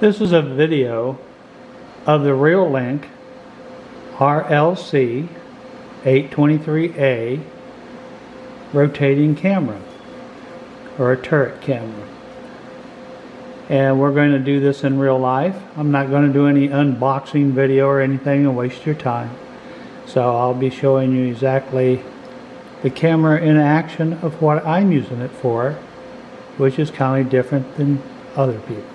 This is a video of the REOLINK RLC 823A rotating camera, or a turret camera. And we're going to do this in real life. I'm not going to do any unboxing video or anything and waste your time. So I'll be showing you exactly the camera in action of what I'm using it for, which is kind of different than other people.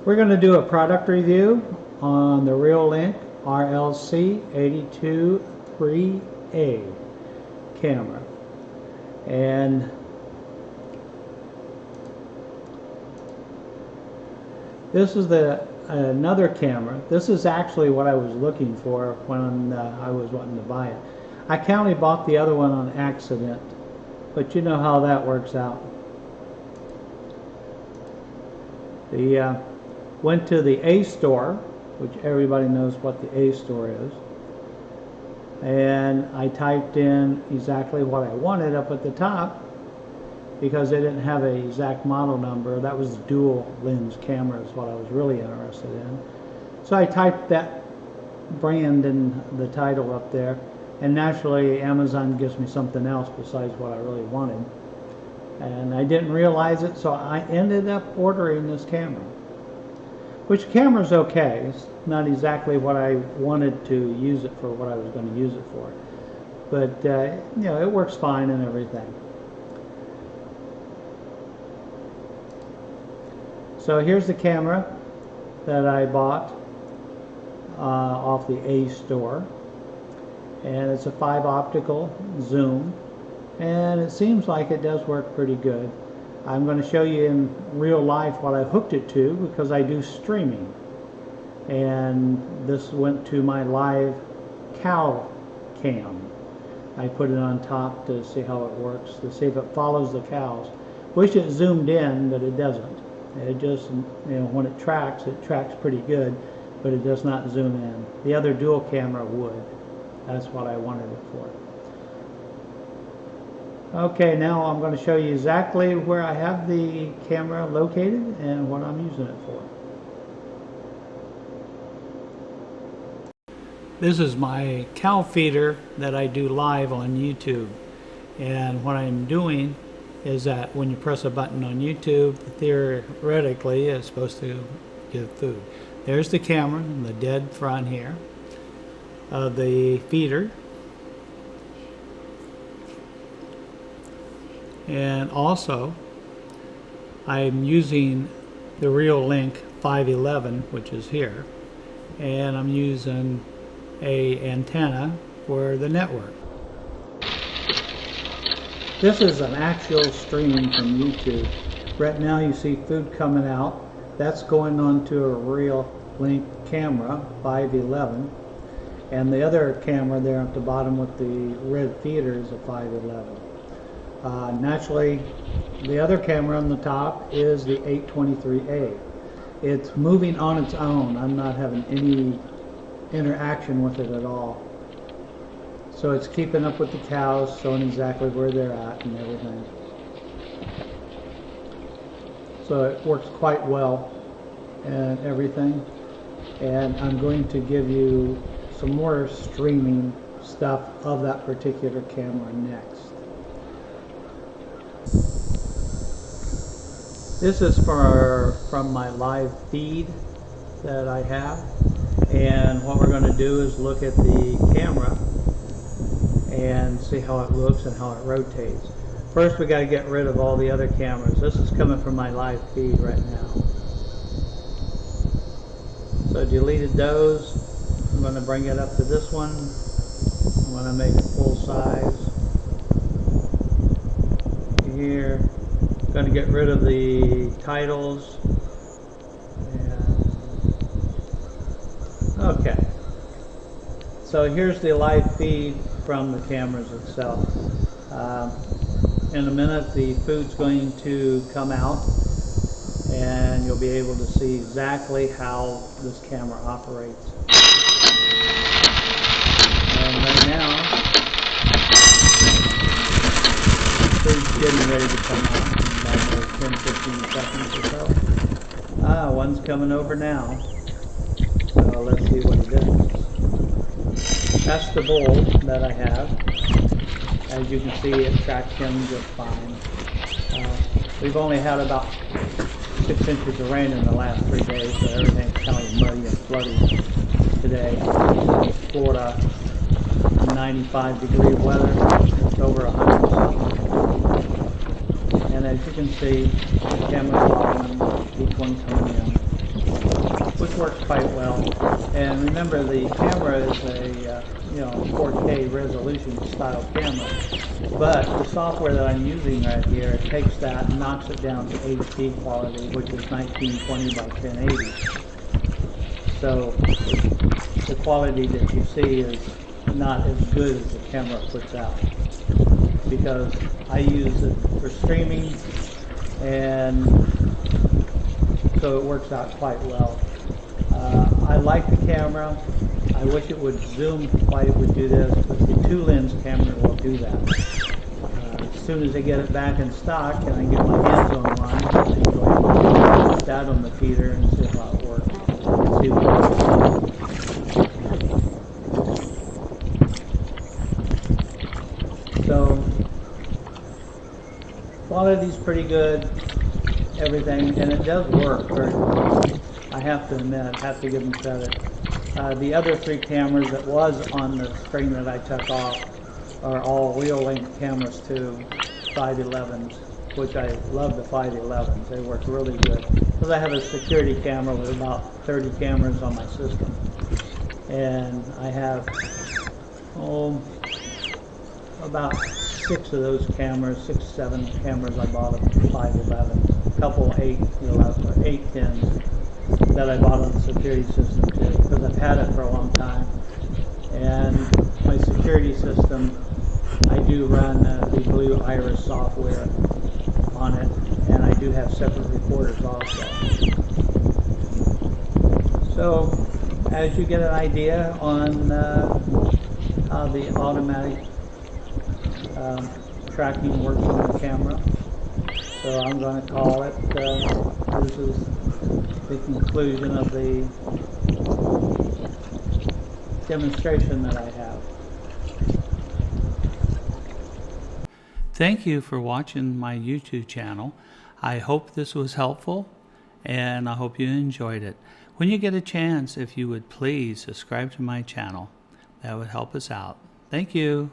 We're going to do a product review on the REOLINK RLC 823A camera. And this is another camera. This is actually what I was looking for when I was wanting to buy it. I only bought the other one on accident, but you know how that works out. Went to the A store, which everybody knows what the A store is, and I typed in exactly what I wanted up at the top because they didn't have an exact model number. That was the dual lens camera is what I was really interested in. So I typed that brand and the title up there, and naturally Amazon gives me something else besides what I really wanted, and I didn't realize it, so I ended up ordering this camera. Which camera's okay. It's not exactly what I wanted to use it for, what I was going to use it for. But, you know, it works fine and everything. So here's the camera that I bought off the A store. And it's a 5 optical zoom. And it seems like it does work pretty good. I'm going to show you in real life what I hooked it to because I do streaming. And this went to my live cow cam. I put it on top to see how it works, to see if it follows the cows. Wish it zoomed in, but it doesn't. It just, you know, when it tracks pretty good, but it does not zoom in. The other dual camera would. That's what I wanted it for. Okay, now I'm going to show you exactly where I have the camera located and what I'm using it for. This is my cow feeder that I do live on YouTube. And what I'm doing is that when you press a button on YouTube, theoretically it's supposed to give food. There's the camera in the dead front here of the feeder. And also, I'm using the REOLINK 511, which is here, and I'm using an antenna for the network. This is an actual stream from YouTube. Right now you see food coming out. That's going onto a REOLINK camera 511, and the other camera there at the bottom with the red feeder is a 511. Naturally, the other camera on the top is the 823A. It's moving on its own. I'm not having any interaction with it at all. So it's keeping up with the cows, showing exactly where they're at and everything. So it works quite well and everything. And I'm going to give you some more streaming stuff of that particular camera next. This is from my live feed that I have, and what we're going to do is look at the camera and see how it looks and how it rotates. First we got to get rid of all the other cameras. This is coming from my live feed right now. So deleted those. I'm going to bring it up to this one. I'm going to make it full size. Here. Going to get rid of the titles. Okay. So here's the live feed from the cameras itself. In a minute the food's going to come out and you'll be able to see exactly how this camera operates. And right now getting ready to come out in about 10-15 seconds or so. One's coming over now. So let's see what he does. That's the bowl that I have. As you can see, it tracked him just fine. We've only had about 6 inches of rain in the last 3 days, so everything's kind of muddy and floody today. Florida, 95-degree weather. It's over 100 something. And as you can see, the camera's following each one coming in, which works quite well. And remember, the camera is a 4K resolution style camera, but the software that I'm using right here takes that and knocks it down to HD quality, which is 1920 by 1080. So the quality that you see is not as good as the camera puts out, because I use it for streaming, and so it works out quite well. I like the camera. I wish it would zoom like it would do this, but the 2-lens camera will do that. As soon as they get it back in stock and I get my hands on one, I'm going to put that on the feeder and see how it works. See what it does. So, quality's pretty good, everything, and it does work very well. I have to admit, I have to give them credit. The other 3 cameras that was on the string that I took off are all REOLINK cameras too, 511s, which I love the 511s. They work really good, because I have a security camera with about 30 cameras on my system, and I have about 6 of those cameras, 6-7 cameras I bought of 511s, a couple 810s that I bought on the security system too, because I've had it for a long time. And my security system, I do run the Blue Iris software on it, and I do have separate recorders also. So as you get an idea on how the automatic tracking works on the camera, so I'm going to call it, this is the conclusion of the demonstration that I have. Thank you for watching my YouTube channel. I hope this was helpful, and I hope you enjoyed it. When you get a chance, if you would please subscribe to my channel, that would help us out. Thank you.